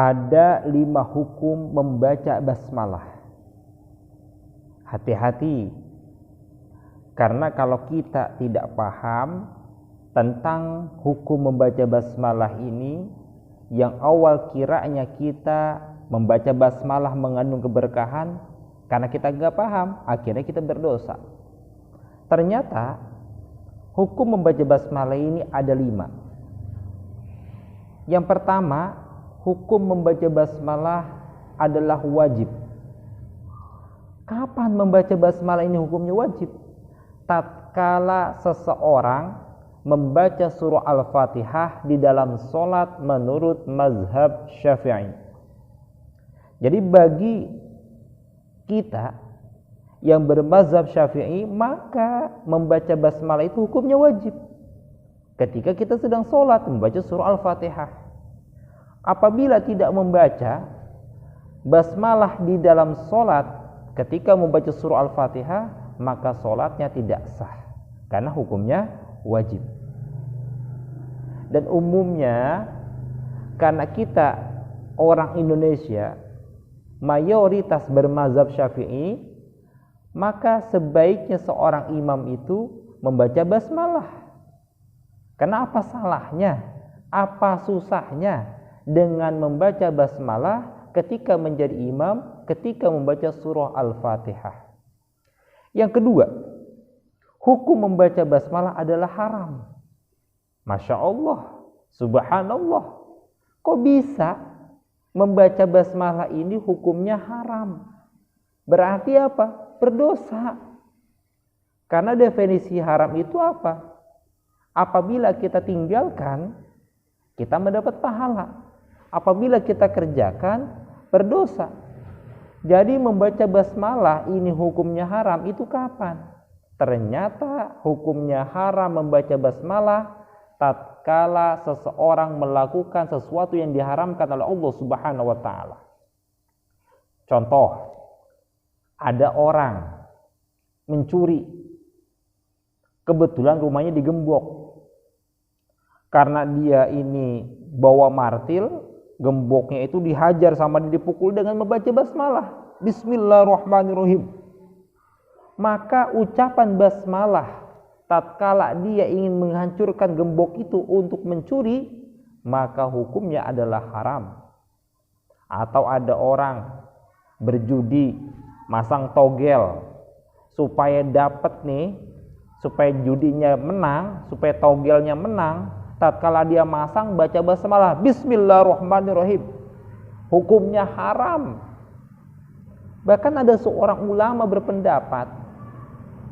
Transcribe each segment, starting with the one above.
ada 5 hukum membaca basmalah. Hati-hati, karena kalau kita tidak paham tentang hukum membaca basmalah ini, yang awal kiranya kita membaca basmalah mengandung keberkahan, karena kita gak paham, akhirnya kita berdosa. Ternyata hukum membaca basmalah ini ada 5. Yang pertama, hukum membaca basmalah adalah wajib. Kapan membaca basmalah ini hukumnya wajib? Tatkala seseorang membaca surah Al-Fatihah di dalam sholat menurut mazhab Syafi'i. Jadi bagi kita yang bermazhab Syafi'i, maka membaca basmalah itu hukumnya wajib. Ketika kita sedang sholat membaca surah Al-Fatihah, apabila tidak membaca basmalah di dalam sholat ketika membaca surah Al-Fatihah, maka sholatnya tidak sah, karena hukumnya wajib. Dan umumnya karena kita orang Indonesia mayoritas bermazhab Syafi'i, maka sebaiknya seorang imam itu membaca basmalah. Karena apa salahnya, apa susahnya dengan membaca basmalah ketika menjadi imam, ketika membaca surah Al-Fatihah. Yang kedua, hukum membaca basmalah adalah haram. Masya Allah, subhanallah, kok bisa membaca basmalah ini hukumnya haram? Berarti apa? Berdosa. Karena definisi haram itu apa? Apabila kita tinggalkan, kita mendapat pahala. Apabila kita kerjakan, berdosa. Jadi membaca basmalah ini hukumnya haram itu kapan? Ternyata hukumnya haram membaca basmalah tatkala seseorang melakukan sesuatu yang diharamkan oleh Allah Subhanahu wa taala. Contoh, ada orang mencuri. Kebetulan rumahnya digembok. Karena dia ini bawa martil, gemboknya itu dihajar sama dipukul dengan membaca basmalah. Bismillahirrahmanirrahim. Maka ucapan basmalah tatkala dia ingin menghancurkan gembok itu untuk mencuri, maka hukumnya adalah haram. Atau ada orang berjudi, masang togel supaya dapat nih, supaya judinya menang, supaya togelnya menang. Tatkala dia masang baca basmalah, Bismillahirrahmanirrahim, hukumnya haram. Bahkan ada seorang ulama berpendapat,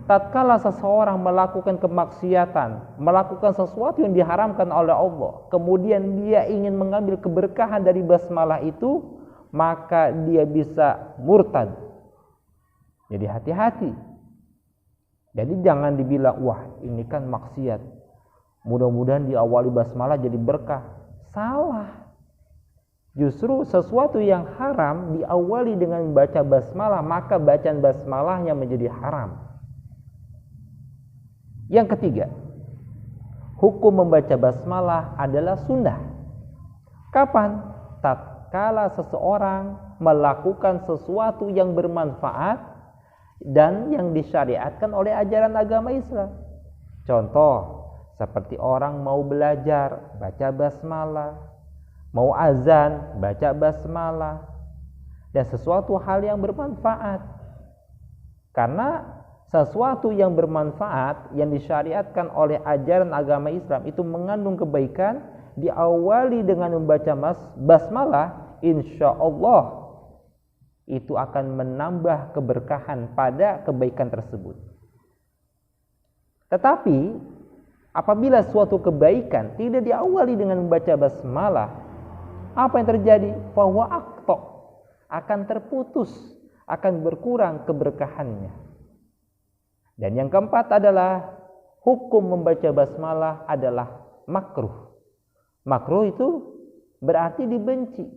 tatkala seseorang melakukan kemaksiatan, melakukan sesuatu yang diharamkan oleh Allah, kemudian dia ingin mengambil keberkahan dari basmalah itu, maka dia bisa murtad. Jadi hati-hati. Jadi jangan dibilang, wah ini kan maksiat, mudah-mudahan diawali basmalah jadi berkah. Salah. Justru sesuatu yang haram diawali dengan membaca basmalah, maka bacaan basmalahnya menjadi haram. Yang ketiga, hukum membaca basmalah adalah sunnah. Kapan? Tatkala seseorang melakukan sesuatu yang bermanfaat dan yang disyariatkan oleh ajaran agama Islam. Contoh, seperti orang mau belajar, baca basmalah, mau azan, baca basmalah, dan sesuatu hal yang bermanfaat. Karena sesuatu yang bermanfaat yang disyariatkan oleh ajaran agama Islam itu mengandung kebaikan, diawali dengan membaca basmalah, insya Allah itu akan menambah keberkahan pada kebaikan tersebut. Tetapi apabila suatu kebaikan tidak diawali dengan membaca basmalah, apa yang terjadi? Fahuwa aqta, akan terputus, akan berkurang keberkahannya. Dan yang keempat adalah hukum membaca basmalah adalah makruh. Makruh itu berarti dibenci,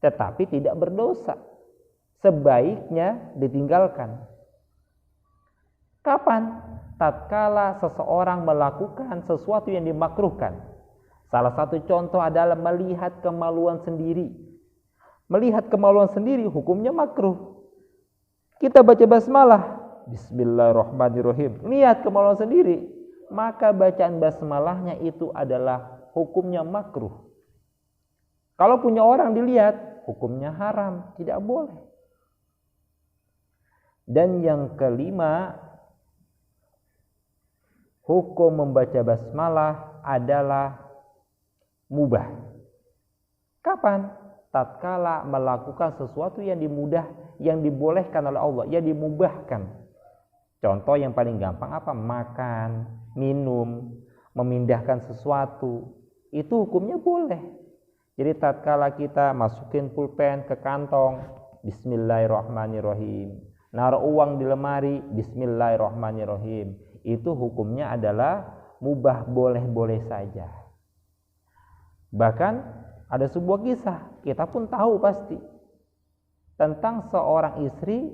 tetapi tidak berdosa. Sebaiknya ditinggalkan. Kapan? Tatkala seseorang melakukan sesuatu yang dimakruhkan. Salah satu contoh adalah melihat kemaluan sendiri Melihat kemaluan sendiri hukumnya makruh. Kita baca basmalah, bismillahirrahmanirrahim, lihat kemaluan sendiri, maka bacaan basmalahnya itu adalah hukumnya makruh. Kalau punya orang dilihat, hukumnya haram, tidak boleh. Dan yang kelima, hukum membaca basmalah adalah mubah. Kapan? Tatkala melakukan sesuatu yang dibolehkan oleh Allah, yang dimubahkan. Contoh yang paling gampang apa? Makan, minum, memindahkan sesuatu, itu hukumnya boleh. Jadi tatkala kita masukin pulpen ke kantong, bismillahirrahmanirrahim. Naruh uang di lemari, bismillahirrahmanirrahim. Itu hukumnya adalah mubah, boleh-boleh saja. Bahkan ada sebuah kisah, kita pun tahu pasti, tentang seorang istri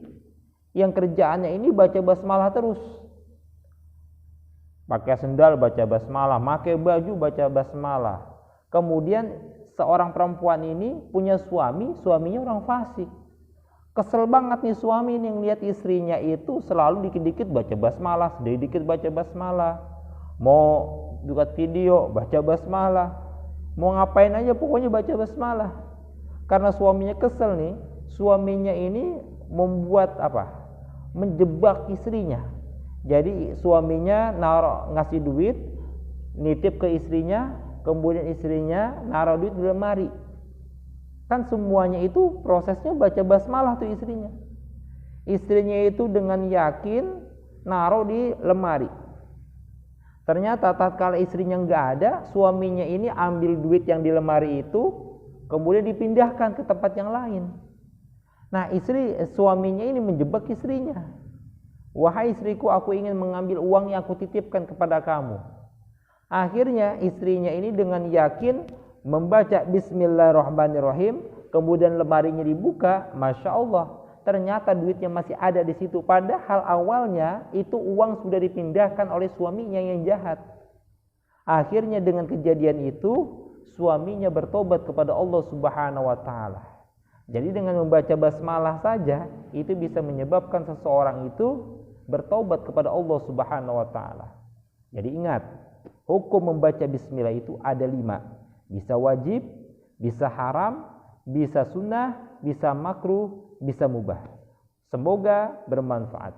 yang kerjaannya ini baca basmalah terus. Pakai sendal baca basmalah, pakai baju baca basmalah. Kemudian seorang perempuan ini punya suaminya orang fasik. Kesel banget nih suami ini ngeliat istrinya itu selalu dikit-dikit baca basmalah, sedikit baca basmalah. Mau buat video baca basmalah, mau ngapain aja pokoknya baca basmalah. Karena suaminya kesel nih, suaminya ini membuat apa? Menjebak istrinya. Jadi suaminya ngasih duit, nitip ke istrinya, kemudian istrinya naruh duit di lemari. Kan semuanya itu prosesnya baca basmalah tuh istrinya. Istrinya itu dengan yakin naruh di lemari. Ternyata tatkala istrinya nggak ada, suaminya ini ambil duit yang di lemari itu, kemudian dipindahkan ke tempat yang lain. Nah, suaminya ini menjebak istrinya. Wahai istriku, aku ingin mengambil uang yang aku titipkan kepada kamu. Akhirnya istrinya ini dengan yakin membaca bismillahirrahmanirrahim, kemudian lemarinya dibuka, Masya Allah, ternyata duitnya masih ada di situ. Padahal awalnya itu uang sudah dipindahkan oleh suaminya yang jahat. Akhirnya dengan kejadian itu, suaminya bertobat kepada Allah Subhanahu wa Ta'ala. Jadi dengan membaca basmalah saja itu bisa menyebabkan seseorang itu bertobat kepada Allah Subhanahu wa Ta'ala. Jadi ingat, hukum membaca bismillah itu ada 5. Bisa wajib, bisa haram, bisa sunnah, bisa makruh, bisa mubah. Semoga bermanfaat.